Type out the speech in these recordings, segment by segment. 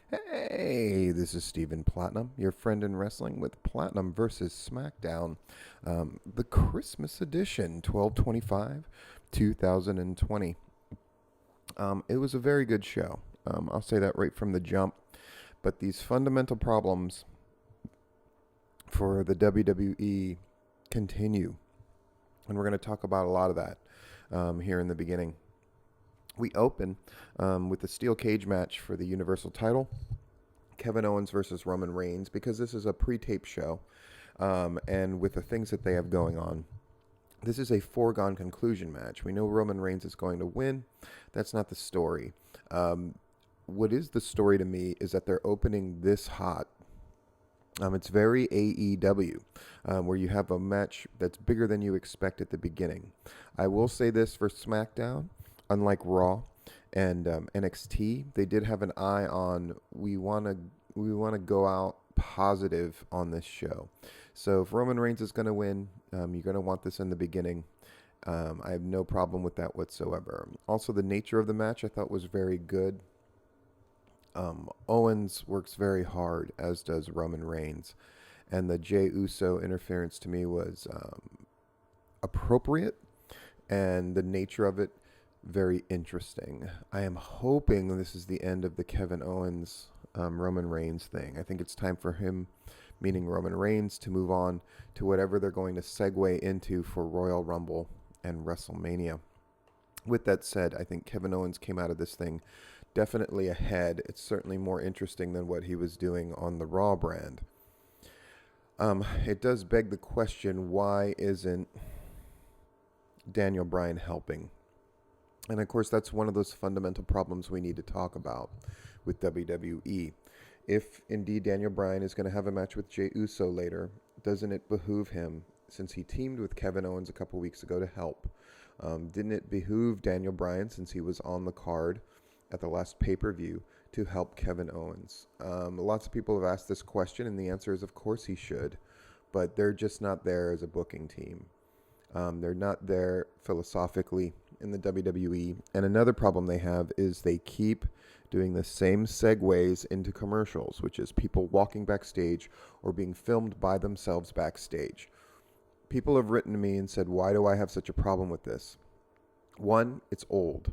Hey, this is Stephen Platinum, your friend in wrestling with Platinum versus Smackdown, the Christmas edition, 12/25, 2020. It was a very good show. I'll say that right from the jump. But these fundamental problems for the WWE continue, and we're going to talk about a lot of that here in the beginning. We open with the steel cage match for the Universal title. Kevin Owens versus Roman Reigns, because this is a pre-tape show, and with the things that they have going on, this is a foregone conclusion match. We know Roman Reigns is going to win. That's not the story. What is the story to me is that they're opening this hot. It's very AEW, where you have a match that's bigger than you expect at the beginning. I will say this for SmackDown, unlike Raw and NXT, they did have an eye on we want to go out positive on this show. So if Roman Reigns is going to win, you're going to want this in the beginning. I have no problem with that whatsoever. Also, the nature of the match I thought was very good. Owens works very hard, as does Roman Reigns. And the Jey Uso interference to me was appropriate, and the nature of it, very interesting. I am hoping this is the end of the Kevin Owens Roman Reigns thing. I think it's time for him, meaning Roman Reigns, to move on to whatever they're going to segue into for Royal Rumble and WrestleMania. With that said, I think Kevin Owens came out of this thing definitely ahead. It's certainly more interesting than what he was doing on the Raw brand. It does beg the question, why isn't Daniel Bryan helping? And of course, that's one of those fundamental problems we need to talk about with WWE. If indeed Daniel Bryan is going to have a match with Jey Uso later, doesn't it behoove him, since he teamed with Kevin Owens a couple weeks ago, to help? Didn't it behoove Daniel Bryan, since he was on the card at the last pay-per-view, to help Kevin Owens? Lots of people have asked this question, and the answer is of course he should, but they're just not there as a booking team. They're not there philosophically in the WWE. And another problem they have is they keep doing the same segues into commercials, which is people walking backstage or being filmed by themselves backstage. People have written to me and said, why do I have such a problem with this? One, it's old.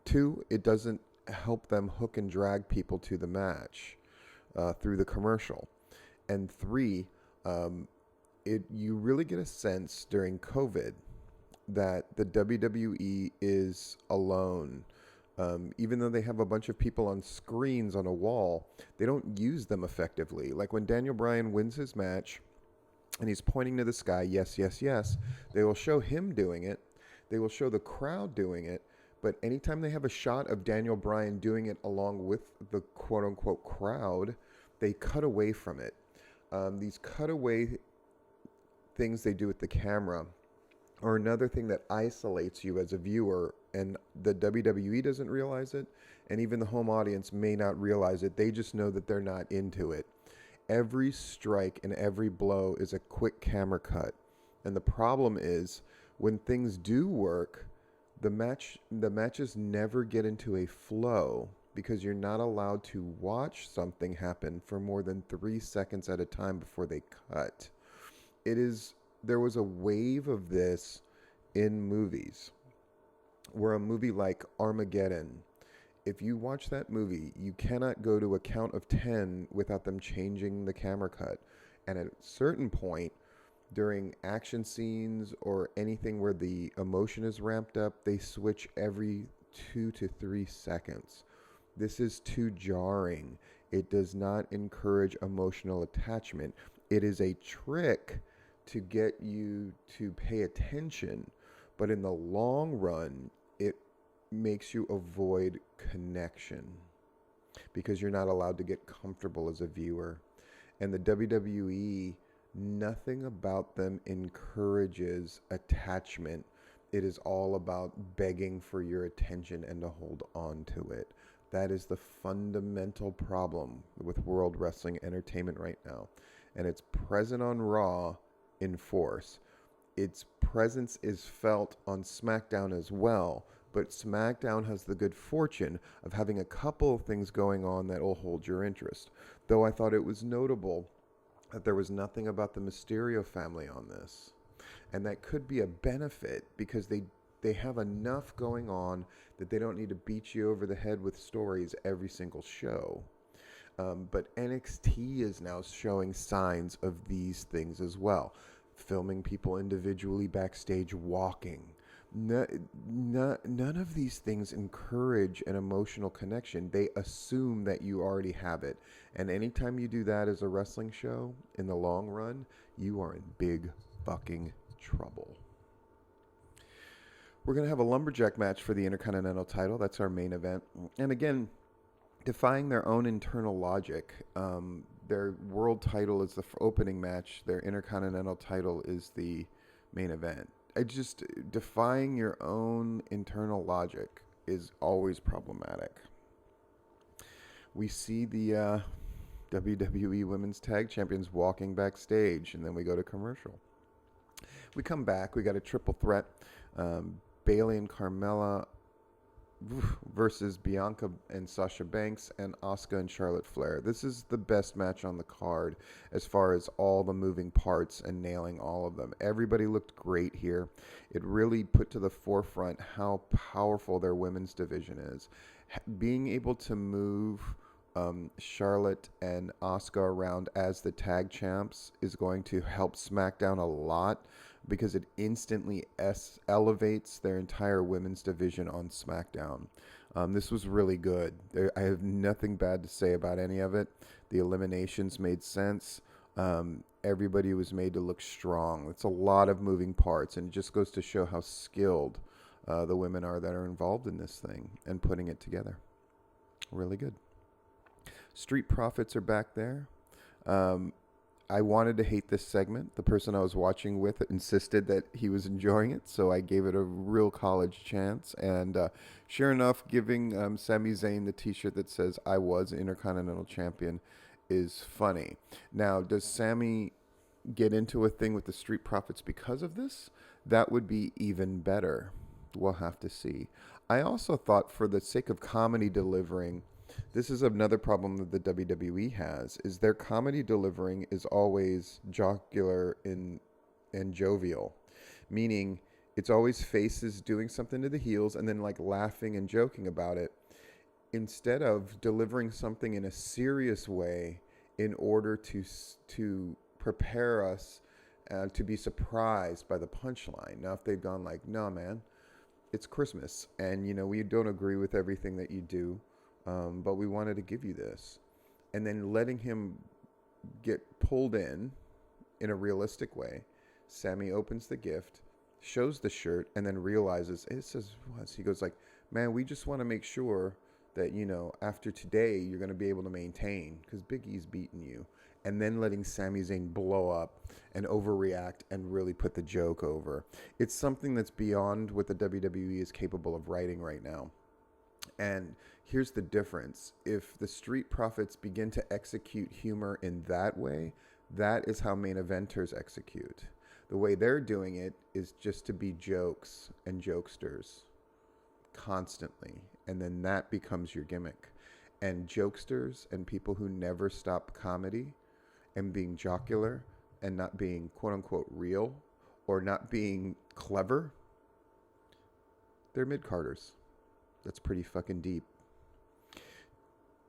Two, it doesn't help them hook and drag people to the match through the commercial. And three, you really get a sense during COVID that the WWE is alone. Even though they have a bunch of people on screens on a wall, they don't use them effectively. Like when Daniel Bryan wins his match and he's pointing to the sky, yes, yes, yes, they will show him doing it. They will show the crowd doing it. But anytime they have a shot of Daniel Bryan doing it along with the quote-unquote crowd, they cut away from it. These cutaway things they do with the camera or another thing that isolates you as a viewer, and the WWE doesn't realize it, and even the home audience may not realize it. They just know that they're not into it. Every strike and every blow is a quick camera cut. And the problem is, when things do work, the matches never get into a flow because you're not allowed to watch something happen for more than 3 seconds at a time before they cut. There was a wave of this in movies, where a movie like Armageddon, if you watch that movie, you cannot go to a count of 10 without them changing the camera cut. And at a certain point, during action scenes or anything where the emotion is ramped up, they switch every 2 to 3 seconds. This is too jarring. It does not encourage emotional attachment. It is a trick to get you to pay attention, but in the long run, it makes you avoid connection because you're not allowed to get comfortable as a viewer. And the WWE, nothing about them encourages attachment. It is all about begging for your attention and to hold on to it. That is the fundamental problem with World Wrestling Entertainment right now. And it's present on Raw in force. Its presence is felt on SmackDown as well, But SmackDown has the good fortune of having a couple of things going on that will hold your interest. Though I thought it was notable that there was nothing about the Mysterio family on this. And that could be a benefit because they have enough going on that they don't need to beat you over the head with stories every single show. But NXT is now showing signs of these things as well. Filming people individually backstage walking. None of these things encourage an emotional connection. They assume that you already have it. And anytime you do that as a wrestling show, in the long run, you are in big fucking trouble. We're going to have a lumberjack match for the Intercontinental title. That's our main event. And again, defying their own internal logic. Their world title is the opening match. Their Intercontinental title is the main event. Defying your own internal logic is always problematic. We see the WWE Women's Tag Champions walking backstage, and then we go to commercial. We come back. We got a triple threat. Bayley and Carmella versus Bianca and Sasha Banks and Asuka and Charlotte Flair. This is the best match on the card as far as all the moving parts and nailing all of them. Everybody looked great here. It really put to the forefront how powerful their women's division is. Being able to move Charlotte and Asuka around as the tag champs is going to help SmackDown a lot because it instantly elevates their entire women's division on SmackDown. This was really good. I have nothing bad to say about any of it. The eliminations made sense. Everybody was made to look strong. It's a lot of moving parts, and it just goes to show how skilled the women are that are involved in this thing and putting it together. Really good. Street Profits are back there. I wanted to hate this segment. The person I was watching with insisted that he was enjoying it, so I gave it a real college chance. And sure enough, giving Sami Zayn the t-shirt that says, "I was Intercontinental Champion," is funny. Now, does Sami get into a thing with the Street Profits because of this? That would be even better. We'll have to see. I also thought, for the sake of comedy delivering, this is another problem that the WWE has, is their comedy delivering is always jocular and jovial, meaning it's always faces doing something to the heels and then like laughing and joking about it, instead of delivering something in a serious way in order to prepare us to be surprised by the punchline. Now, if they'd gone like, "No, man, it's Christmas, and we don't agree with everything that you do, but we wanted to give you this," and then letting him get pulled in a realistic way. Sami opens the gift, shows the shirt, and then realizes it says what? He goes like, "Man, we just want to make sure that after today you're going to be able to maintain because Big E's beating you," and then letting Sami Zayn blow up and overreact and really put the joke over. It's something that's beyond what the WWE is capable of writing right now. And here's the difference. If the Street Profits begin to execute humor in that way, that is how main eventers execute. The way they're doing it is just to be jokes and jokesters constantly. And then that becomes your gimmick. And jokesters and people who never stop comedy and being jocular and not being quote unquote real or not being clever, they're mid-carders. That's pretty fucking deep.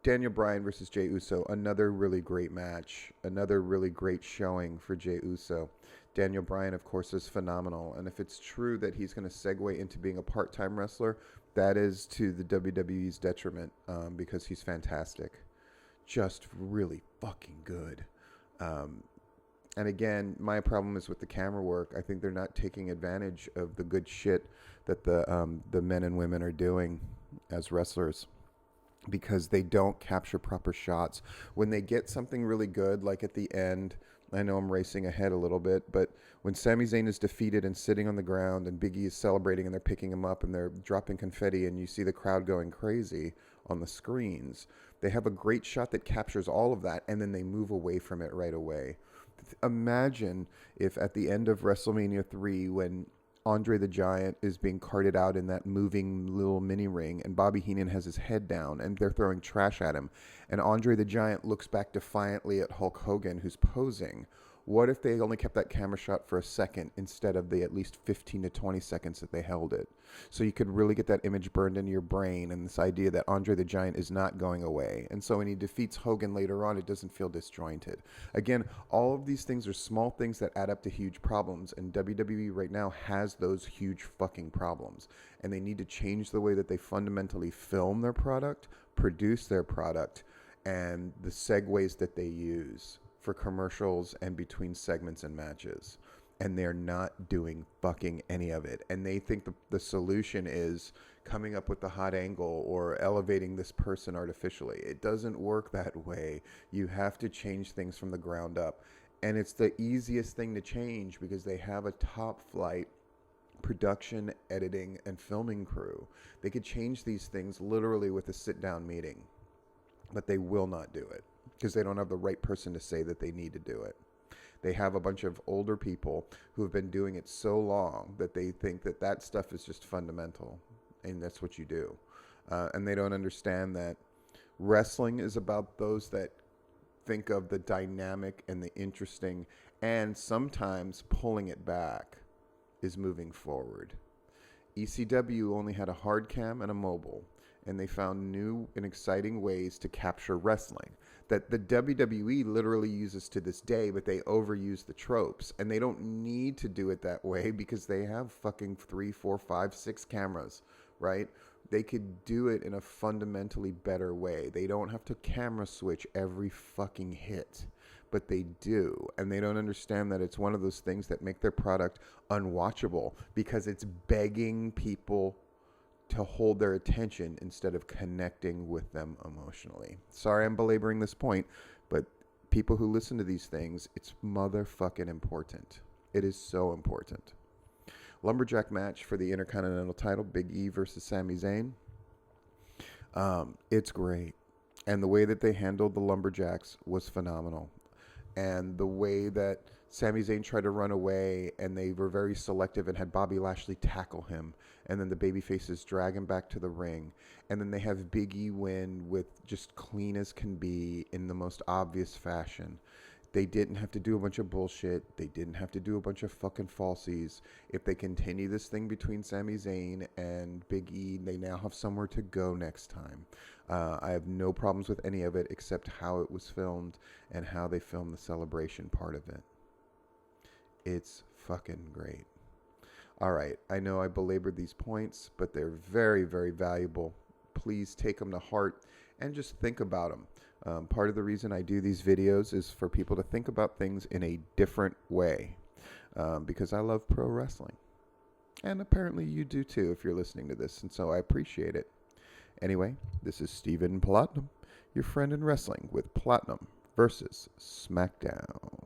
Daniel Bryan versus Jey Uso, another really great match, another really great showing for Jey Uso. Daniel Bryan, of course, is phenomenal, and if it's true that he's going to segue into being a part-time wrestler, that is to the WWE's detriment, because he's fantastic. Just really fucking good. And again, my problem is with the camera work. I think they're not taking advantage of the good shit that the men and women are doing as wrestlers, because they don't capture proper shots. When they get something really good, like at the end, I know I'm racing ahead a little bit, but when Sami Zayn is defeated and sitting on the ground and Big E is celebrating and they're picking him up and they're dropping confetti and you see the crowd going crazy on the screens, they have a great shot that captures all of that and then they move away from it right away. Imagine if at the end of WrestleMania 3, when Andre the Giant is being carted out in that moving little mini ring, and Bobby Heenan has his head down, and they're throwing trash at him. And Andre the Giant looks back defiantly at Hulk Hogan, who's posing. What if they only kept that camera shot for a second instead of the at least 15 to 20 seconds that they held it? So you could really get that image burned into your brain, and this idea that Andre the Giant is not going away. And so when he defeats Hogan later on, it doesn't feel disjointed. Again, all of these things are small things that add up to huge problems, and WWE right now has those huge fucking problems. And they need to change the way that they fundamentally film their product, produce their product, and the segues that they use for commercials and between segments and matches. And they're not doing fucking any of it. And they think the solution is coming up with the hot angle or elevating this person artificially. It doesn't work that way. You have to change things from the ground up. And it's the easiest thing to change because they have a top flight production, editing, and filming crew. They could change these things literally with a sit-down meeting. But they will not do it because they don't have the right person to say that they need to do it. They have a bunch of older people who have been doing it so long that they think that that stuff is just fundamental, and that's what you do. And they don't understand that wrestling is about those that think of the dynamic and the interesting, and sometimes pulling it back is moving forward. ECW only had a hard cam and a mobile, and they found new and exciting ways to capture wrestling that the WWE literally uses to this day, but they overuse the tropes, and they don't need to do it that way because they have fucking 3, 4, 5, 6 cameras, right? They could do it in a fundamentally better way. They don't have to camera switch every fucking hit, but they do, and they don't understand that it's one of those things that make their product unwatchable because it's begging people to hold their attention instead of connecting with them emotionally. Sorry I'm belaboring this point, but people who listen to these things, it's motherfucking important. It is so important. Lumberjack match for the Intercontinental title, Big E versus Sami Zayn. It's great. And the way that they handled the Lumberjacks was phenomenal. And the way that Sami Zayn tried to run away, and they were very selective and had Bobby Lashley tackle him, and then the babyfaces drag him back to the ring, and then they have Big E win with just clean as can be in the most obvious fashion. They didn't have to do a bunch of bullshit. They didn't have to do a bunch of fucking falsies. If they continue this thing between Sami Zayn and Big E, they now have somewhere to go next time. I have no problems with any of it except how it was filmed and how they filmed the celebration part of it. It's fucking great. All right, I know I belabored these points, but they're very, very valuable. Please take them to heart and just think about them. Part of the reason I do these videos is for people to think about things in a different way, because I love pro wrestling. And apparently you do too if you're listening to this, and so I appreciate it. Anyway, this is Steven Platinum, your friend in wrestling with Platinum versus Smackdown.